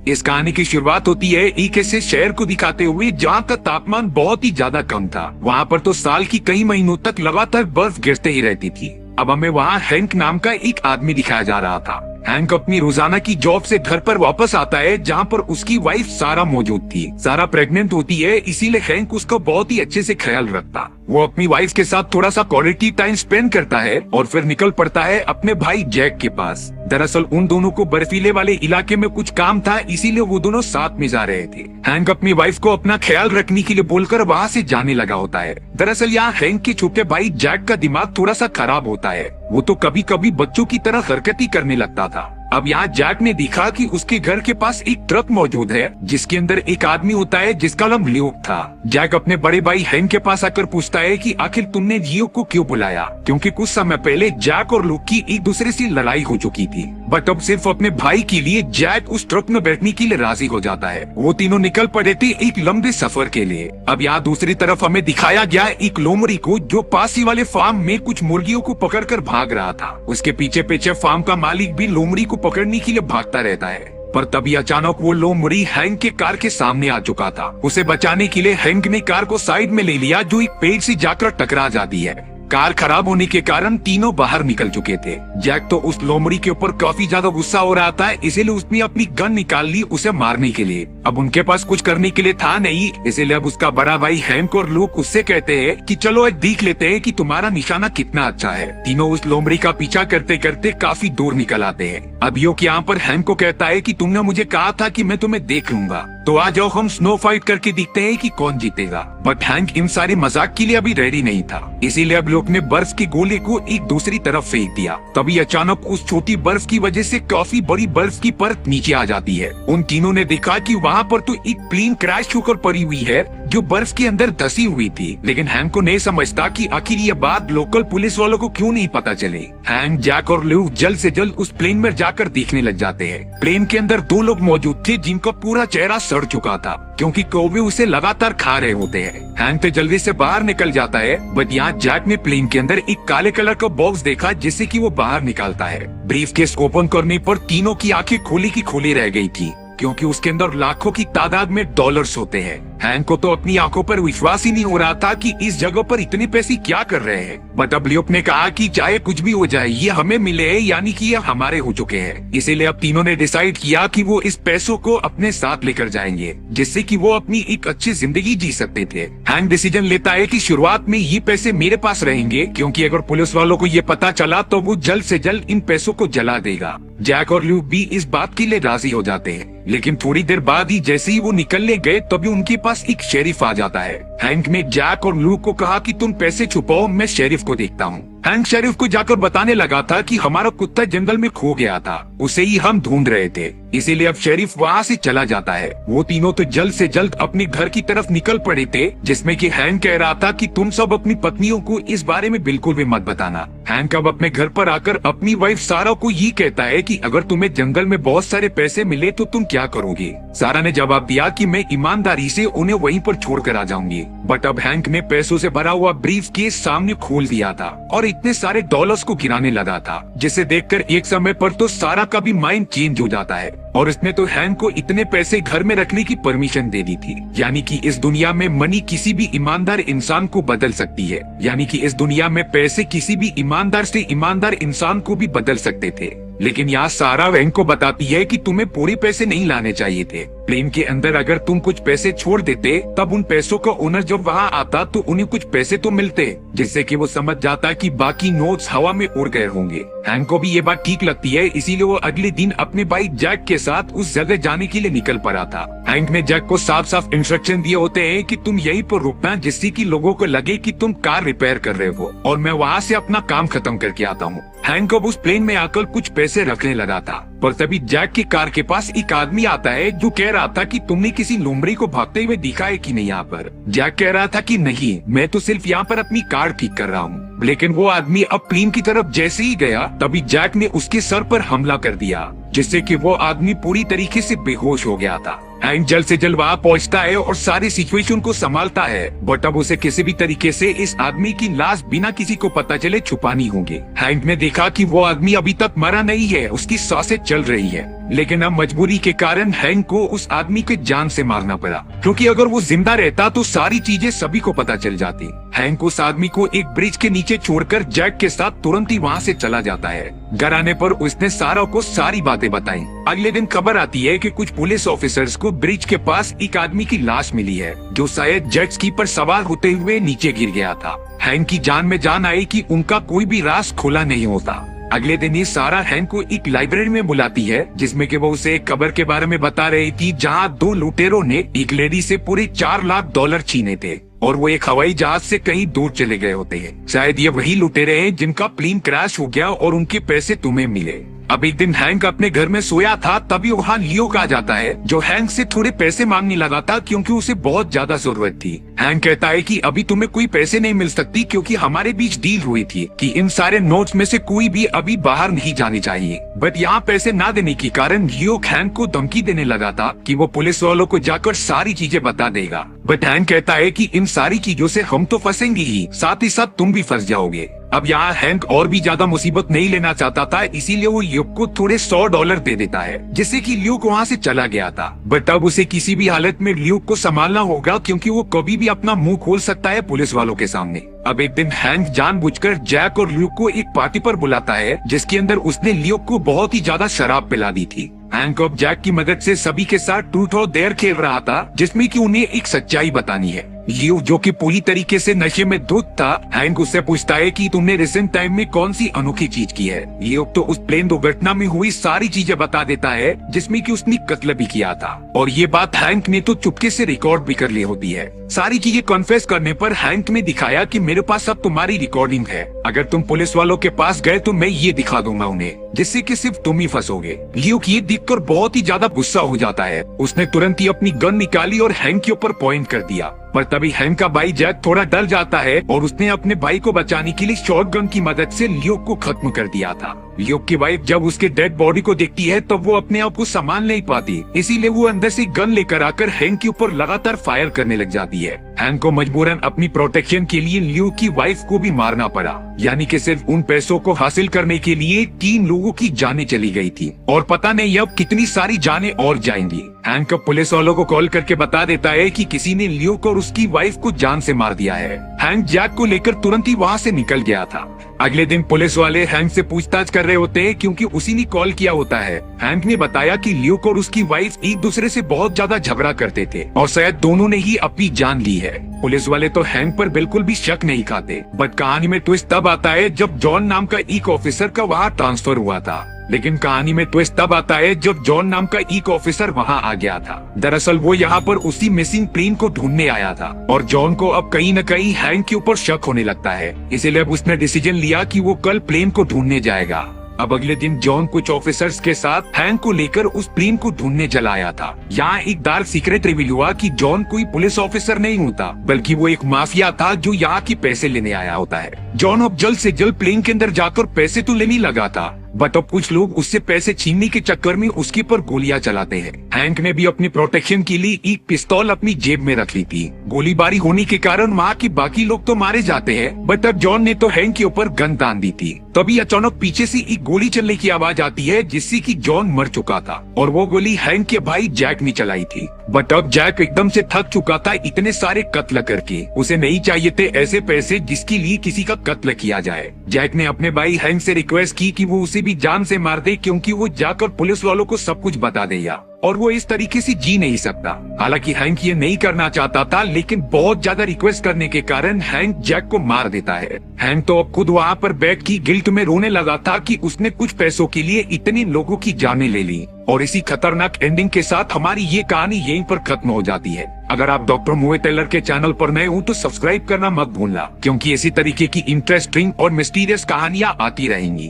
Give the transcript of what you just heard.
इस कहानी की शुरुआत होती है एक ऐसे शहर को दिखाते हुए जहाँ का तापमान बहुत ही ज्यादा कम था। वहाँ पर तो साल की कई महीनों तक लगातार बर्फ गिरते ही रहती थी। अब हमें वहाँ हैंक नाम का एक आदमी दिखाया जा रहा था। हैंक अपनी रोजाना की जॉब से घर पर वापस आता है, जहाँ पर उसकी वाइफ सारा मौजूद थी। सारा प्रेग्नेंट होती है, इसीलिए हैंक उसका बहुत ही अच्छे से ख्याल रखता। वो अपनी वाइफ के साथ थोड़ा सा क्वालिटी टाइम स्पेंड करता है और फिर निकल पड़ता है अपने भाई जैक के पास। दरअसल उन दोनों को बर्फीले वाले इलाके में कुछ काम था, इसीलिए वो दोनों साथ में जा रहे थे। हैंक अपनी वाइफ को अपना ख्याल रखने के लिए बोलकर वहाँ से जाने लगा होता है। दरअसल यहाँ हैंक के छोटे भाई जैक का दिमाग थोड़ा सा खराब होता है। वो तो कभी कभी बच्चों की तरह हरकत ही करने लगता था। अब यहाँ जैक ने देखा कि उसके घर के पास एक ट्रक मौजूद है, जिसके अंदर एक आदमी होता है जिसका नाम ल्यूक था। जैक अपने बड़े भाई हैंक के पास आकर पूछता है कि आखिर तुमने ल्यूक को क्यों बुलाया, क्योंकि कुछ समय पहले जैक और ल्यूक की एक दूसरे से लड़ाई हो चुकी थी। बट अब सिर्फ अपने भाई के लिए जैक उस ट्रक में बैठने के लिए राजी हो जाता है। वो तीनों निकल पड़े थे एक लंबे सफर के लिए। अब यहाँ दूसरी तरफ हमें दिखाया गया एक लोमड़ी को, जो पास ही वाले फार्म में कुछ मुर्गियों को पकड़कर भाग रहा था। उसके पीछे पीछे फार्म का मालिक भी लोमड़ी को पकड़ने के लिए भागता रहता है। पर तभी अचानक वो लोमड़ी हैंक के कार के सामने आ चुका था। उसे बचाने के लिए हैंक ने कार को साइड में ले लिया, जो एक पेड़ से जाकर टकरा जाती है। कार खराब होने के कारण तीनों बाहर निकल चुके थे। जैक तो उस लोमड़ी के ऊपर काफी ज्यादा गुस्सा हो रहा था, इसीलिए उसने अपनी गन निकाल ली उसे मारने के लिए। अब उनके पास कुछ करने के लिए था नहीं, इसीलिए अब उसका बड़ा भाई हैंक और लूक उससे कहते हैं कि चलो आज देख लेते हैं कि तुम्हारा निशाना कितना अच्छा है। तीनों उस लोमड़ी का पीछा करते करते काफी दूर निकल आते हैं। अब यूक यहाँ पर हैंक को कहता है कि तुमने मुझे कहा था कि मैं तुम्हें देख लूंगा, तो आ जाओ हम स्नो फाइट करके देखते हैं कि कौन जीतेगा। बट हैंक इन सारे मजाक के लिए अभी रेडी नहीं था, इसीलिए अब लोग ने बर्फ के गोले को एक दूसरी तरफ फेंक दिया। तभी अचानक उस छोटी बर्फ की वजह से काफी बड़ी बर्फ की परत नीचे आ जाती है। उन तीनों ने देखा कि वहाँ पर तो एक प्लेन क्रैश होकर पड़ी हुई है, जो बर्फ के अंदर धसी हुई थी। लेकिन हैंक को नहीं समझता कि आखिर ये बात लोकल पुलिस वालों को क्यों नहीं पता चले। हैंक, जैक और ल्यूक जल्द से जल्द उस प्लेन में जाकर देखने लग जाते हैं। प्लेन के अंदर दो लोग मौजूद थे, जिनका पूरा चेहरा सड़ चुका था, क्योंकि कौवे उसे लगातार खा रहे होते हैं। हैंक तो जल्दी से बाहर निकल जाता है, बट यहाँ जैक ने प्लेन के अंदर एक काले कलर का बॉक्स देखा, जिससे कि वो बाहर निकालता है। ब्रीफकेस ओपन करने पर तीनों की आंखें खोली की खोली रह गई थी, क्योंकि उसके अंदर लाखों की तादाद में डॉलर्स होते हैं। हैंक को तो अपनी आंखों पर विश्वास ही नहीं हो रहा था कि इस जगह पर इतने पैसे क्या कर रहे हैं। बट अब ल्यूक ने कहा कि चाहे कुछ भी हो जाए, ये हमें मिले हैं, यानी कि ये हमारे हो चुके हैं। इसीलिए अब तीनों ने डिसाइड किया कि वो इस पैसों को अपने साथ लेकर जाएंगे, जिससे कि वो अपनी एक अच्छी जिंदगी जी सकते थे। हैंक डिसीजन लेता है कि शुरुआत में ये पैसे मेरे पास रहेंगे, क्योंकि अगर पुलिस वालों को ये पता चला तो वो जल्द से जल्द इन पैसों को जला देगा। जैक और ल्यूक भी इस बात के लिए राजी हो जाते हैं। लेकिन थोड़ी देर बाद ही जैसे ही वो निकलने गए, तभी उनके पास एक शेरिफ आ जाता है। हैंक ने जैक और लूक को कहा कि तुम पैसे छुपाओ, मैं शेरिफ को देखता हूँ। हैंक शेरिफ को जाकर बताने लगा था कि हमारा कुत्ता जंगल में खो गया था, उसे ही हम ढूंढ रहे थे, इसीलिए अब शेरिफ वहाँ से चला जाता है। वो तीनों तो जल्द से जल्द अपने घर की तरफ निकल पड़े थे, जिसमें कि हैंक कह रहा था कि तुम सब अपनी पत्नियों को इस बारे में बिल्कुल भी मत बताना। हैंक अब अपने घर पर आकर अपनी वाइफ सारा को ये कहता है कि अगर तुम्हें जंगल में बहुत सारे पैसे मिले तो तुम क्या करोगे। सारा ने जवाब दिया कि मैं ईमानदारी से उन्हें वहीं पर छोड़ कर आ जाऊंगी। बट अब हैंक ने पैसों से भरा हुआ ब्रीफ केस सामने खोल दिया था और इतने सारे डॉलर्स को गिराने लगा था, जिसे देखकर एक समय पर तो सारा का भी माइंड चेंज हो जाता है और इसने तो हैंक को इतने पैसे घर में रखने की परमिशन दे दी थी। यानी कि इस दुनिया में मनी किसी भी ईमानदार इंसान को बदल सकती है, यानी कि इस दुनिया में पैसे किसी भी ईमानदार से ईमानदार इंसान को भी बदल सकते थे। लेकिन यहाँ सारा हैंक को बताती है कि तुम्हें पूरे पैसे नहीं लाने चाहिए थे। प्लेन के अंदर अगर तुम कुछ पैसे छोड़ देते, तब उन पैसों का ओनर जब वहाँ आता तो उन्हें कुछ पैसे तो मिलते, जिससे कि वो समझ जाता कि बाकी नोट्स हवा में उड़ गए होंगे। हैंक को भी ये बात ठीक लगती है, इसीलिए वो अगले दिन अपने भाई जैक के साथ उस जगह जाने के लिए निकल पड़ा था। हैंक ने जैक को साफ साफ इंस्ट्रक्शन दिए होते हैं कि तुम यहीं पर रुकना, जिससे कि लोगों को लगे कि तुम कार रिपेयर कर रहे हो और मैं वहाँ से अपना काम खत्म करके आता हूँ। हैंक अब उस प्लेन में आकर कुछ पैसे रखने लगा था, पर तभी जैक की कार के पास एक आदमी आता है जो कह रहा था कि तुमने किसी लोमड़ी को भागते हुए देखा है कि नहीं यहाँ पर। जैक कह रहा था कि नहीं, मैं तो सिर्फ यहाँ पर अपनी कार ठीक कर रहा हूँ। लेकिन वो आदमी अब प्लेन की तरफ जैसे ही गया, तभी जैक ने उसके सर पर हमला कर दिया, जिससे कि वो आदमी पूरी तरीके से बेहोश हो गया था। हैंक जल्द से जल्द वहाँ पहुँचता है और सारी सिचुएशन को संभालता है, बट अब उसे किसी भी तरीके से इस आदमी की लाश बिना किसी को पता चले छुपानी होगी। हैंक ने देखा कि वो आदमी अभी तक मरा नहीं है, उसकी सांसें चल रही है। लेकिन अब मजबूरी के कारण हैंक को उस आदमी के जान से मारना पड़ा, क्योंकि अगर वो जिंदा रहता तो सारी चीजें सभी को पता चल जाती। हैंक उस आदमी को एक ब्रिज के नीचे छोड़कर जैक के साथ तुरंत ही वहाँ से चला जाता है। घर आने पर उसने सारा को सारी बातें बताई। अगले दिन खबर आती है कि कुछ पुलिस ऑफिसर्स को ब्रिज के पास एक आदमी की लाश मिली है, जो शायद जेट स्की पर सवार होते हुए नीचे गिर गया था। हैंक की जान में जान आई कि उनका कोई भी राज खुला नहीं होता। अगले दिन ही सारा हैंक को एक लाइब्रेरी में बुलाती है, जिसमें कि वो उसे एक खबर के बारे में बता रही थी, जहां 2 लुटेरों ने एक लेडी से पूरे $4 लाख छीने थे और वो एक हवाई जहाज से कहीं दूर चले गए होते हैं। शायद ये वही लुटेरे हैं जिनका प्लेन क्रैश हो गया और उनके पैसे तुम्हें मिले। अब एक दिन हैंक अपने घर में सोया था, तभी वहाँ लियो आ जाता है, जो हैंक से थोड़े पैसे मांगने लगा था क्योंकि उसे बहुत ज्यादा जरूरत थी। हैंक कहता है कि अभी तुम्हें कोई पैसे नहीं मिल सकती, क्योंकि हमारे बीच डील हुई थी कि इन सारे नोट्स में से कोई भी अभी बाहर नहीं जाने चाहिए। बट यहाँ पैसे ना देने के कारण लियो हैंक को धमकी देने लगा था कि वो पुलिस वालों को जाकर सारी चीजें बता देगा। बट हैंक कहता है कि इन सारी चीजों से हम तो फंसेंगे ही, साथ ही साथ तुम भी फंस जाओगे। अब यहाँ हैंक और भी ज्यादा मुसीबत नहीं लेना चाहता था, इसीलिए वो ल्यूक को थोड़े $100 दे देता है, जिससे कि ल्यूक वहाँ से चला गया था। बट अब उसे किसी भी हालत में ल्यूक को संभालना होगा, क्योंकि वो कभी भी अपना मुंह खोल सकता है पुलिस वालों के सामने। अब एक दिन हैंक जानबूझकर जैक और ल्यूक को एक पार्टी पर बुलाता है, जिसके अंदर उसने ल्यूक को बहुत ही ज्यादा शराब पिला दी थी। हैंक अब जैक की मदद से सभी के साथ ट्रूथ और डेयर खेल रहा था, जिसमें कि उन्हें एक सच्चाई बतानी है। लियो, जो कि पूरी तरीके से नशे में धुत था, हैंक उससे पूछता है कि तुमने रिसेंट टाइम में कौन सी अनोखी चीज की है। लियो तो उस प्लेन दुर्घटना में हुई सारी चीजें बता देता है, जिसमें कि उसने कत्ल भी किया था, और ये बात हैंक ने तो चुपके से रिकॉर्ड भी कर ली होती है। सारी चीजें कन्फेस करने पर हैंक ने दिखाया कि मेरे पास अब तुम्हारी रिकॉर्डिंग है, अगर तुम पुलिस वालों के पास गए तो मैं ये दिखा दूंगा उन्हें, जिससे कि सिर्फ तुम ही फंसोगे। लियो ये देखकर बहुत ही ज्यादा गुस्सा हो जाता है। उसने तुरंत ही अपनी गन निकाली और हैंक के ऊपर पॉइंट कर दिया, पर तभी हैंक का भाई जैक थोड़ा डर जाता है और उसने अपने भाई को बचाने के लिए शॉटगन की मदद से लियो को खत्म कर दिया था। लियो की वाइफ जब उसके डेड बॉडी को देखती है तब वो अपने आप को संभाल नहीं पाती, इसीलिए वो अंदर से गन लेकर आकर हैंक के ऊपर लगातार फायर करने लग जाती है। हैंक को मजबूरन अपनी प्रोटेक्शन के लिए लियो की वाइफ को भी मारना पड़ा, यानी कि सिर्फ उन पैसों को हासिल करने के लिए 3 लोगों की जानें चली गई थी, और पता नहीं अब कितनी सारी जानें और जाएंगी। हैंक पुलिस वालों को कॉल करके बता देता है कि किसी ने लियो को और उसकी वाइफ को जान से मार दिया है। हैंक जैक को लेकर तुरंत ही वहाँ से निकल गया था। अगले दिन पुलिस वाले हैंक से पूछताछ कर रहे होते हैं, क्योंकि उसी ने कॉल किया होता है। हैंक ने बताया कि लियो और उसकी वाइफ एक दूसरे से बहुत ज्यादा झगड़ा करते थे और शायद दोनों ने ही अपनी जान ली है। पुलिस वाले तो हैंक पर बिल्कुल भी शक नहीं खाते, बट कहानी में ट्विस्ट तब आता है जब जॉन नाम का एक ऑफिसर का वहाँ ट्रांसफर हुआ था। लेकिन कहानी में ट्विस्ट तब आता है जब जॉन नाम का एक ऑफिसर वहाँ आ गया था। दरअसल वो यहाँ पर उसी मिसिंग प्लेन को ढूंढने आया था, और जॉन को अब कहीं न कहीं हैंक के ऊपर शक होने लगता है, इसीलिए अब उसने डिसीजन लिया कि वो कल प्लेन को ढूंढने जाएगा। अब अगले दिन जॉन कुछ ऑफिसर्स के साथ हैंक को लेकर उस प्लेन को ढूंढने चला आया था। यहाँ एक डार्क सीक्रेट रिवील हुआ कि जॉन कोई पुलिस ऑफिसर नहीं होता, बल्कि वो एक माफिया था जो यहाँ के पैसे लेने आया होता है। जॉन अब जल्द से जल्द प्लेन के अंदर जाकर पैसे तो लेने लगा था, बट अब कुछ लोग उससे पैसे छीनने के चक्कर में उसके पर गोलियां चलाते हैं। हैंक ने भी अपनी प्रोटेक्शन के लिए एक पिस्तौल अपनी जेब में रख ली थी। गोलीबारी होने के कारण वहाँ के बाकी लोग तो मारे जाते हैं, बट अब जॉन ने तो हैंक के ऊपर गन तान दी थी। तभी अचानक पीछे से एक गोली चलने की आवाज आती है, जिससे कि जॉन मर चुका था, और वो गोली हैंक के भाई जैक ने चलाई थी। बट अब जैक एकदम से थक चुका था इतने सारे कत्ल करके। उसे नहीं चाहिए थे ऐसे पैसे जिसके लिए किसी का कत्ल किया जाए। जैक ने अपने भाई हैंक से रिक्वेस्ट की कि वो उसे भी जान से मार दे, क्योंकि वो जाकर पुलिस वालों को सब कुछ बता देगा और वो इस तरीके से जी नहीं सकता। हालांकि हैंक ये नहीं करना चाहता था, लेकिन बहुत ज्यादा रिक्वेस्ट करने के कारण हैंक जैक को मार देता है। हैंक तो अब खुद वहाँ पर बैठ की गिल्ट में रोने लगा था कि उसने कुछ पैसों के लिए इतने लोगों की जानें ले ली। और इसी खतरनाक एंडिंग के साथ हमारी ये कहानी यहीं पर खत्म हो जाती है। अगर आप डॉक्टर मूवी टेलर के चैनल पर नए हो तो सब्सक्राइब करना मत भूलना, क्योंकि इसी तरीके की इंटरेस्टिंग और मिस्टीरियस कहानियाँ आती रहेंगी।